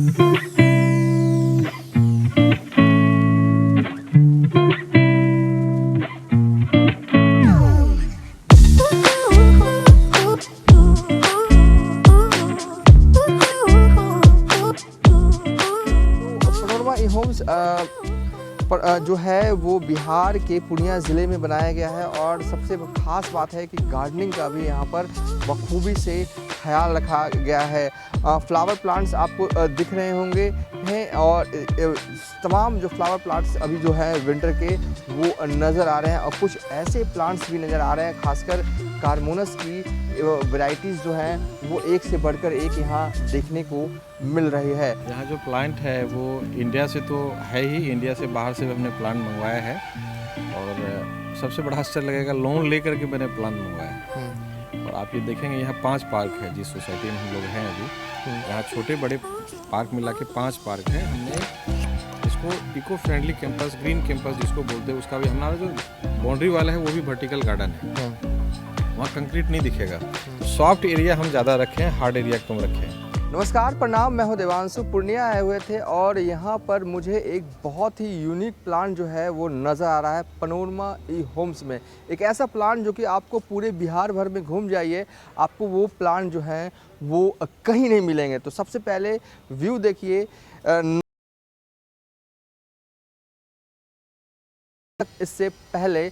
Panorama ई Holmes जो है वो बिहार के पूर्णिया ज़िले में बनाया गया है और सबसे ख़ास बात है कि गार्डनिंग का भी यहाँ पर बखूबी से ख्याल रखा गया है। फ्लावर प्लांट्स आपको दिख रहे होंगे हैं और तमाम जो फ्लावर प्लांट्स अभी जो है विंटर के वो नज़र आ रहे हैं और कुछ ऐसे प्लांट्स भी नज़र आ रहे हैं, खासकर कार्मोनस की वैरायटीज़ जो हैं वो एक से बढ़कर एक यहाँ देखने को मिल रही है। यहाँ जो प्लांट है वो इंडिया से तो है ही, इंडिया से बाहर से भी हमने प्लांट मंगवाया है और सबसे बड़ा आश्चर्य लगेगा लोन लेकर के मैंने प्लांट मंगवाया है। और आप ये देखेंगे यहाँ 5 पार्क है जिस सोसाइटी में हम लोग हैं अभी, यहाँ छोटे बड़े पार्क मिला के 5 पार्क हैं। हमने इसको eco friendly campus, green campus जिसको बोलते हैं, उसका भी हमारा जो बाउंड्री वाला है वो भी वर्टिकल गार्डन है, वहाँ कंक्रीट नहीं दिखेगा। सॉफ्ट एरिया हम ज़्यादा रखें, हार्ड एरिया कम रखें। नमस्कार, प्रणाम। मैं हूं देवांशु। पूर्णिया आए हुए थे और यहाँ पर मुझे एक बहुत ही यूनिक प्लांट जो है वो नज़र आ रहा है पनोरमा ई होम्स में। एक ऐसा प्लांट जो कि आपको पूरे बिहार भर में घूम जाइए, आपको वो प्लांट जो है वो कहीं नहीं मिलेंगे। तो सबसे पहले व्यू देखिए, इससे पहले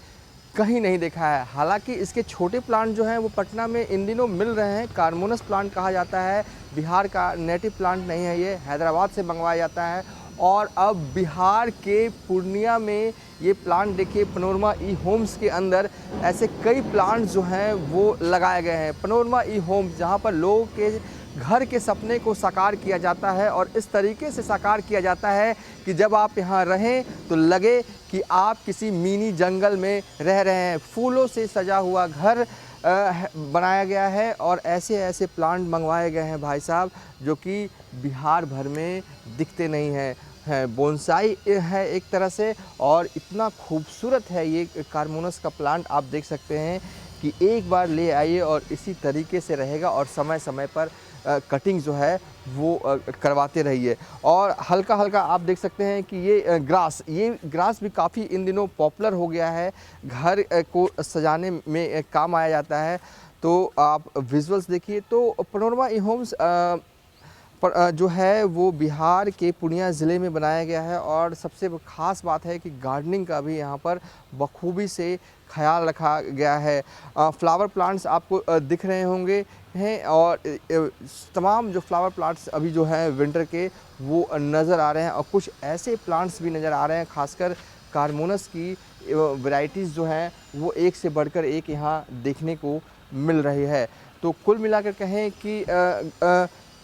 कहीं नहीं देखा है। हालांकि इसके छोटे प्लांट जो हैं वो पटना में इन दिनों मिल रहे हैं। कार्मोनस प्लांट कहा जाता है, बिहार का नेटिव प्लांट नहीं है, ये हैदराबाद से मंगवाया जाता है। और अब बिहार के पूर्णिया में ये प्लांट देखिए, पनोरमा ई होम्स के अंदर ऐसे कई प्लांट जो हैं वो लगाए गए हैं। पनोरमा ई होम्स जहाँ पर लोगों के घर के सपने को साकार किया जाता है और इस तरीके से साकार किया जाता है कि जब आप यहाँ रहें तो लगे कि आप किसी मिनी जंगल में रह रहे हैं। फूलों से सजा हुआ घर बनाया गया है और ऐसे ऐसे प्लांट मंगवाए गए हैं भाई साहब, जो कि बिहार भर में दिखते नहीं हैं। बोनसाई है एक तरह से, और इतना खूबसूरत है ये कार्मोनस का प्लांट। आप देख सकते हैं कि एक बार ले आइए और इसी तरीके से रहेगा और समय समय पर कटिंग जो है वो करवाते रहिए। और हल्का हल्का आप देख सकते हैं कि ये ग्रास भी काफ़ी इन दिनों पॉपुलर हो गया है, घर को सजाने में काम आया जाता है। तो आप विजुअल्स देखिए। तो पनोरमा ई होम्स जो है वो बिहार के पूर्णिया ज़िले में बनाया गया है और सबसे ख़ास बात है कि गार्डनिंग का भी यहाँ पर बखूबी से ख्याल रखा गया है। फ्लावर प्लांट्स आपको दिख रहे होंगे हैं और तमाम जो फ्लावर प्लांट्स अभी जो हैं विंटर के वो नज़र आ रहे हैं और कुछ ऐसे प्लांट्स भी नज़र आ रहे हैं, खासकर कार्मोनस की वैरायटीज़ जो हैं वो एक से बढ़कर एक यहाँ देखने को मिल रही है। तो कुल मिलाकर कहें कि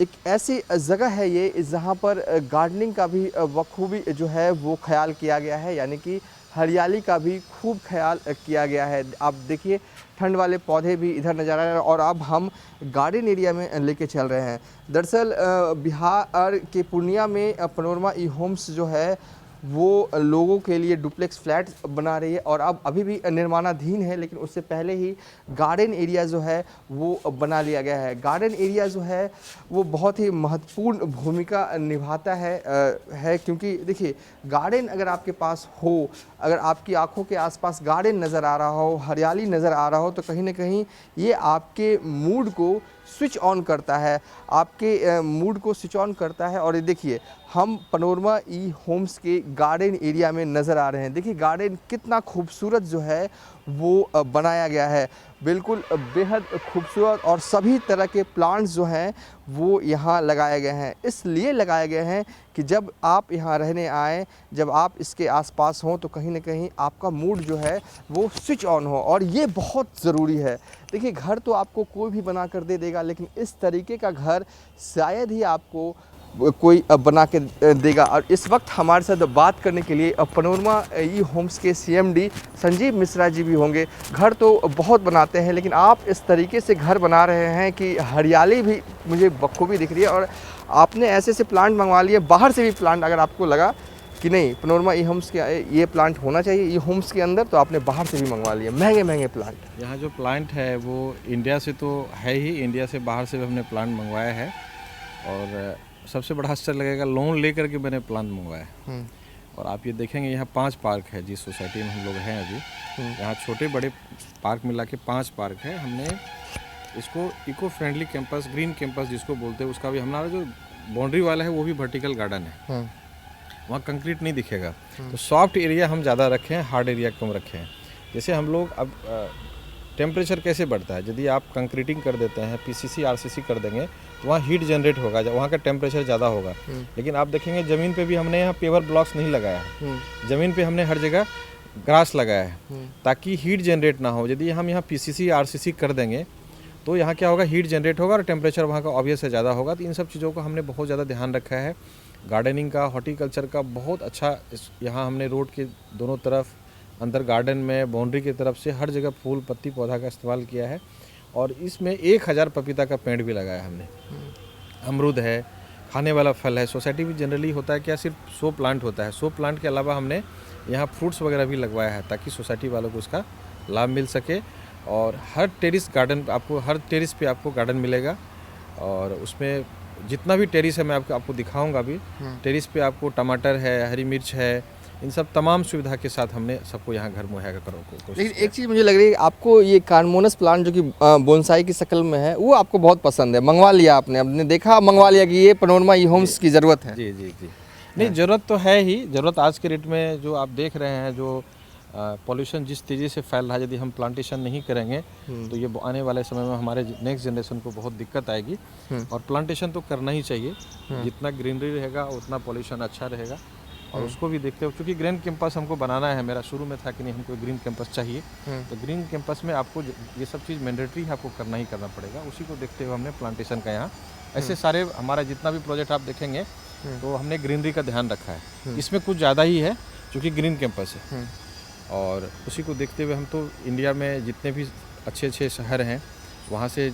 एक ऐसी जगह है ये जहाँ पर गार्डनिंग का भी बखूबी जो है वो ख्याल किया गया है, यानी कि हरियाली का भी खूब ख्याल किया गया है। आप देखिए ठंड वाले पौधे भी इधर नज़र आ रहे हैं और अब हम गार्डन एरिया में लेके चल रहे हैं। दरअसल बिहार के पूर्णिया में पनोरमा ई होम्स जो है वो लोगों के लिए डुप्लेक्स फ्लैट बना रही है और अब अभी भी निर्माणाधीन है, लेकिन उससे पहले ही गार्डन एरिया जो है वो बना लिया गया है। गार्डन एरिया जो है वो बहुत ही महत्वपूर्ण भूमिका निभाता है क्योंकि देखिए, गार्डन अगर आपके पास हो, अगर आपकी आंखों के आसपास गार्डन नज़र आ रहा हो, हरियाली नज़र आ रहा हो, तो कहीं ना कहीं ये आपके मूड को स्विच ऑन करता है, आपके मूड को स्विच ऑन करता है। और ये देखिए, हम पनोरमा ई होम्स के गार्डन एरिया में नज़र आ रहे हैं। देखिए गार्डन कितना खूबसूरत जो है वो बनाया गया है, बिल्कुल बेहद खूबसूरत। और सभी तरह के प्लांट्स जो हैं वो यहाँ लगाए गए हैं, इसलिए लगाए गए हैं कि जब आप यहाँ रहने आएँ, जब आप इसके आसपास हों, तो कहीं ना कहीं आपका मूड जो है वो स्विच ऑन हो, और ये बहुत ज़रूरी है। देखिए, घर तो आपको कोई भी बना कर दे देगा, लेकिन इस तरीके का घर शायद ही आपको कोई बना के देगा। और इस वक्त हमारे साथ बात करने के लिए पनोरमा ई होम्स के CMD संजीव मिश्रा जी भी होंगे। घर तो बहुत बनाते हैं, लेकिन आप इस तरीके से घर बना रहे हैं कि हरियाली भी मुझे बखूबी दिख रही है। और आपने ऐसे से प्लांट मंगवा लिए, बाहर से भी प्लांट अगर आपको लगा कि नहीं पनोरमा ई होम्स के ये प्लांट होना चाहिए ई होम्स के अंदर, तो आपने बाहर से भी मंगवा लिए महंगे महंगे प्लांट। यहाँ जो प्लांट है वो इंडिया से तो है ही, इंडिया से बाहर से भी हमने प्लांट मंगवाया है और सबसे बड़ा आश्चर्य लगेगा, लोन लेकर के मैंने प्लांट मंगवाया है। और आप ये देखेंगे यहाँ 5 पार्क है जिस सोसाइटी में हम लोग हैं अभी। यहाँ छोटे बड़े पार्क मिला के 5 पार्क है। हमने इसको eco friendly campus, green campus जिसको बोलते हैं, उसका भी हमारा जो बाउंड्री वाला है वो भी वर्टिकल गार्डन है। वहाँ कंक्रीट नहीं दिखेगा, तो सॉफ्ट एरिया हम ज़्यादा रखे हैं, हार्ड एरिया कम रखे हैं। जैसे हम लोग अब टेम्परेचर कैसे बढ़ता है, यदि आप कंक्रीटिंग कर देते हैं, पीसीसी आरसीसी कर देंगे तो वहाँ हीट जनरेट होगा, वहाँ का टेम्परेचर ज़्यादा होगा। लेकिन आप देखेंगे ज़मीन पे भी हमने यहाँ पेवर ब्लॉक्स नहीं लगाया है, ज़मीन पे हमने हर जगह ग्रास लगाया है ताकि हीट जनरेट ना हो। यदि हम यहाँ पीसीसी आरसीसी कर देंगे तो यहाँ क्या होगा, हीट जनरेट होगा और टेम्परेचर वहाँ का ऑब्वियस है ज़्यादा होगा। तो इन सब चीज़ों का हमने बहुत ज़्यादा ध्यान रखा है। गार्डनिंग का, हॉर्टिकल्चर का बहुत अच्छा यहाँ हमने रोड के दोनों तरफ, अंदर गार्डन में, बाउंड्री की तरफ से हर जगह फूल पत्ती पौधा का इस्तेमाल किया है। और इसमें 1000 पपीता का पेड़ भी लगाया हमने। अमरूद है, खाने वाला फल है। सोसाइटी में जनरली होता है क्या, सिर्फ 100 प्लांट होता है। 100 प्लांट के अलावा हमने यहाँ फ्रूट्स वगैरह भी लगवाया है ताकि सोसाइटी वालों को उसका लाभ मिल सके। और हर टेरिस गार्डन आपको, हर टेरिस पे आपको गार्डन मिलेगा। और उसमें जितना भी टेरिस है मैं आपको दिखाऊंगा अभी। टेरिस पे आपको टमाटर है, हरी मिर्च है, इन सब तमाम सुविधा के साथ हमने सबको यहाँ घर मुहैया करो। लेकिन एक चीज़ मुझे लग रही है, आपको ये कार्मोनस प्लांट जो कि बोनसाई की शक्ल में है वो आपको बहुत पसंद है, मंगवा लिया आपने देखा, मंगवा लिया कि ये पैनोरमा ई होम्स की ज़रूरत है। जी जी जी, नहीं ज़रूरत तो है ही। ज़रूरत आज के रेट में जो आप देख रहे हैं, जो पॉल्यूशन जिस तेज़ी से फैल रहा है, यदि हम प्लांटेशन नहीं करेंगे तो ये आने वाले समय में हमारे नेक्स्ट जनरेशन को बहुत दिक्कत आएगी। और प्लांटेशन तो करना ही चाहिए, जितना ग्रीनरी रहेगा उतना पॉल्यूशन अच्छा रहेगा। और उसको भी देखते हो, क्योंकि ग्रीन कैंपस हमको बनाना है। मेरा शुरू में था कि नहीं, हमको ग्रीन कैंपस चाहिए, तो ग्रीन कैंपस में आपको ये सब चीज़ मैंडेटरी है, आपको करना ही करना पड़ेगा। उसी को देखते हुए हमने प्लांटेशन का यहाँ ऐसे सारे हमारा जितना भी प्रोजेक्ट आप देखेंगे तो हमने ग्रीनरी का ध्यान रखा है। इसमें कुछ ज़्यादा ही है क्योंकि ग्रीन कैंपस है। और उसी को देखते हुए हम तो इंडिया में जितने भी अच्छे अच्छे शहर हैं, वहाँ से,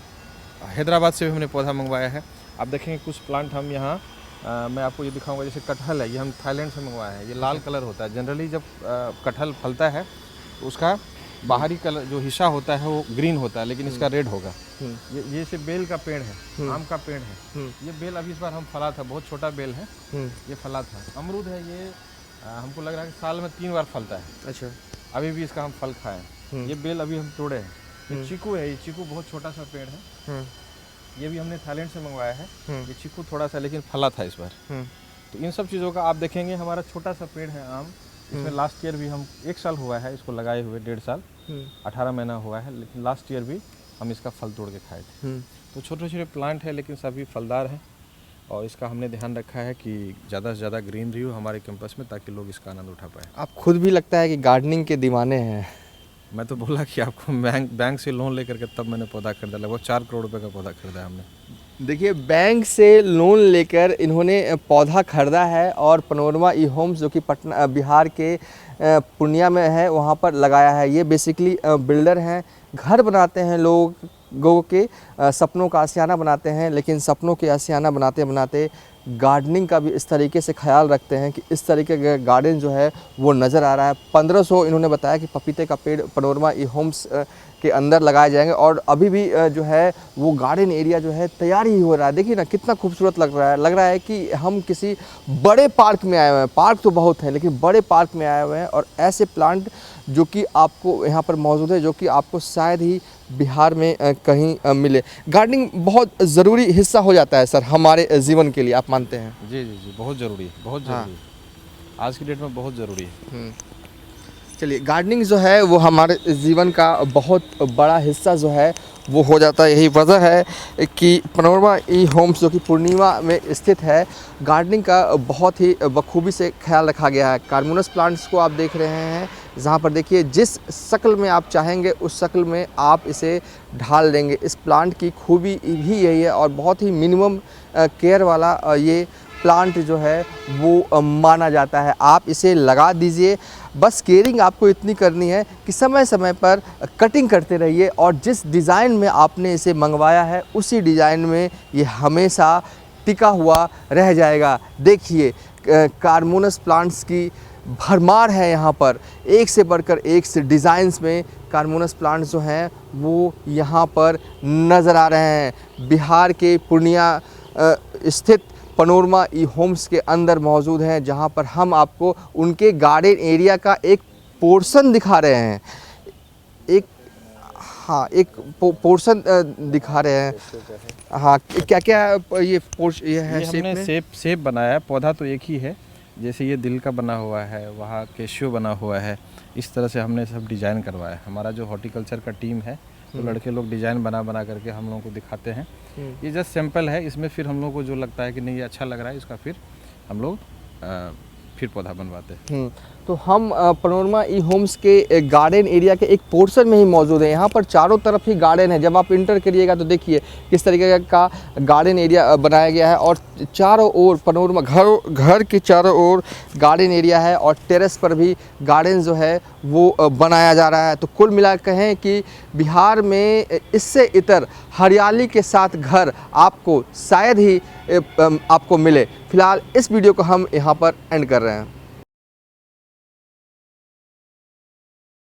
हैदराबाद से भी हमने पौधा मंगवाया है। आप देखेंगे कुछ प्लांट हम यहाँ मैं आपको ये दिखाऊंगा। जैसे कटहल है, ये हम थाईलैंड से मंगवाया है। ये लाल कलर होता है। जनरली जब कटहल फलता है तो उसका बाहरी कलर जो हिस्सा होता है वो ग्रीन होता है, लेकिन इसका रेड होगा। ये से बेल का पेड़ है, आम का पेड़ है। ये बेल अभी इस बार हम फला था, बहुत छोटा बेल है, ये फला था। अमरूद है, ये हमको लग रहा है कि साल में 3 बार फलता है। अच्छा, अभी भी इसका हम फल खाएं। ये बेल अभी हम तोड़े हैं। ये चीकू है, ये चीकू बहुत छोटा सा पेड़ है, ये भी हमने थाईलैंड से मंगवाया है। ये चीकू थोड़ा सा लेकिन फला था इस बार। तो इन सब चीज़ों का आप देखेंगे। हमारा छोटा सा पेड़ है आम, इसमें लास्ट ईयर भी हम 1 साल हुआ है इसको लगाए हुए, 1.5 साल, 18 महीना हुआ है, लेकिन लास्ट ईयर भी हम इसका फल तोड़ के खाए थे। तो छोटे छोटे प्लांट है लेकिन सभी फलदार हैं। और इसका हमने ध्यान रखा है कि ज़्यादा से ज़्यादा ग्रीनरी हो हमारे कैंपस में, ताकि लोग इसका आनंद उठा पाए। आप खुद भी लगता है कि गार्डनिंग के दीवाने हैं। मैं तो बोला कि आपको बैंक से लोन लेकर के तब मैंने पौधा खरीदा, लगभग 4 करोड़ रुपए का पौधा खरीदा हमने। देखिए, बैंक से लोन लेकर इन्होंने पौधा खरीदा है और पैनोरमा ई होम्स जो कि पटना, बिहार के पूर्णिया में है, वहाँ पर लगाया है। ये बेसिकली बिल्डर हैं, घर बनाते हैं, लोगों के सपनों का आशियाना बनाते हैं। लेकिन सपनों के आशियाना बनाते बनाते गार्डनिंग का भी इस तरीके से ख्याल रखते हैं कि इस तरीके का गार्डन जो है वो नज़र आ रहा है। 1500 इन्होंने बताया कि पपीते का पेड़ पैनोरमा ई होम्स के अंदर लगाए जाएंगे। और अभी भी जो है वो गार्डन एरिया जो है तैयार ही हो रहा है। देखिए ना कितना खूबसूरत लग रहा है कि हम किसी बड़े पार्क में आए हुए हैं। पार्क तो बहुत हैं लेकिन बड़े पार्क में आए हुए हैं। और ऐसे प्लांट जो कि आपको यहाँ पर मौजूद है, जो कि आपको शायद ही बिहार में कहीं मिले। गार्डनिंग बहुत ज़रूरी हिस्सा हो जाता है सर हमारे जीवन के लिए, आप मानते हैं? जी जी जी, बहुत ज़रूरी है, बहुत ज़रूरी है। आज की डेट में बहुत ज़रूरी है। चलिए, गार्डनिंग जो है वो हमारे जीवन का बहुत बड़ा हिस्सा जो है वो हो जाता है। यही वजह है कि पैनोरमा ई होम्स जो कि पूर्णिया में स्थित है, गार्डनिंग का बहुत ही बखूबी से ख्याल रखा गया है। कार्मोनस प्लांट्स को आप देख रहे हैं, जहाँ पर देखिए जिस शक्ल में आप चाहेंगे उस शक्ल में आप इसे ढाल देंगे। इस प्लांट की खूबी भी यही है। और बहुत ही मिनिमम केयर वाला ये प्लांट जो है वो माना जाता है। आप इसे लगा दीजिए, बस केयरिंग आपको इतनी करनी है कि समय समय पर कटिंग करते रहिए। और जिस डिज़ाइन में आपने इसे मंगवाया है उसी डिज़ाइन में ये हमेशा टिका हुआ रह जाएगा। देखिए, कार्मोनस प्लांट्स की भरमार है यहाँ पर, एक से बढ़कर एक से डिज़ाइंस में कार्मोनस प्लांट्स जो हैं वो यहाँ पर नज़र आ रहे हैं। बिहार के पूर्णिया स्थित पनोरमा ई होम्स के अंदर मौजूद हैं, जहां पर हम आपको उनके गार्डन एरिया का एक पोर्शन दिखा रहे हैं। एक पोर्शन दिखा रहे हैं। हाँ, क्या क्या ये है ये हमने शेप बनाया है। पौधा तो एक ही है, जैसे ये दिल का बना हुआ है, वहाँ कैशियो बना हुआ है, इस तरह से हमने सब डिज़ाइन करवाया है। हमारा जो हॉर्टिकल्चर का टीम है तो लड़के लोग डिज़ाइन बना करके हम लोगों को दिखाते हैं। ये जस्ट सैंपल है, इसमें फिर हम लोग को जो लगता है कि नहीं ये अच्छा लग रहा है, इसका फिर हम लोग फिर पौधा बनवाते हैं। तो हम पनोरमा ई होम्स के गार्डन एरिया के एक पोर्शन में ही मौजूद है। यहाँ पर चारों तरफ ही गार्डन है। जब आप इंटर करिएगा तो देखिए किस तरीके का गार्डन एरिया बनाया गया है, और चारों ओर पनोरमा घर के चारों ओर गार्डन एरिया है, और टेरेस पर भी गार्डन जो है वो बनाया जा रहा है। तो कुल मिला कहें कि बिहार में इससे इतर हरियाली के साथ घर आपको शायद ही आपको मिले। फिलहाल इस वीडियो को हम यहाँ पर एंड कर रहे हैं।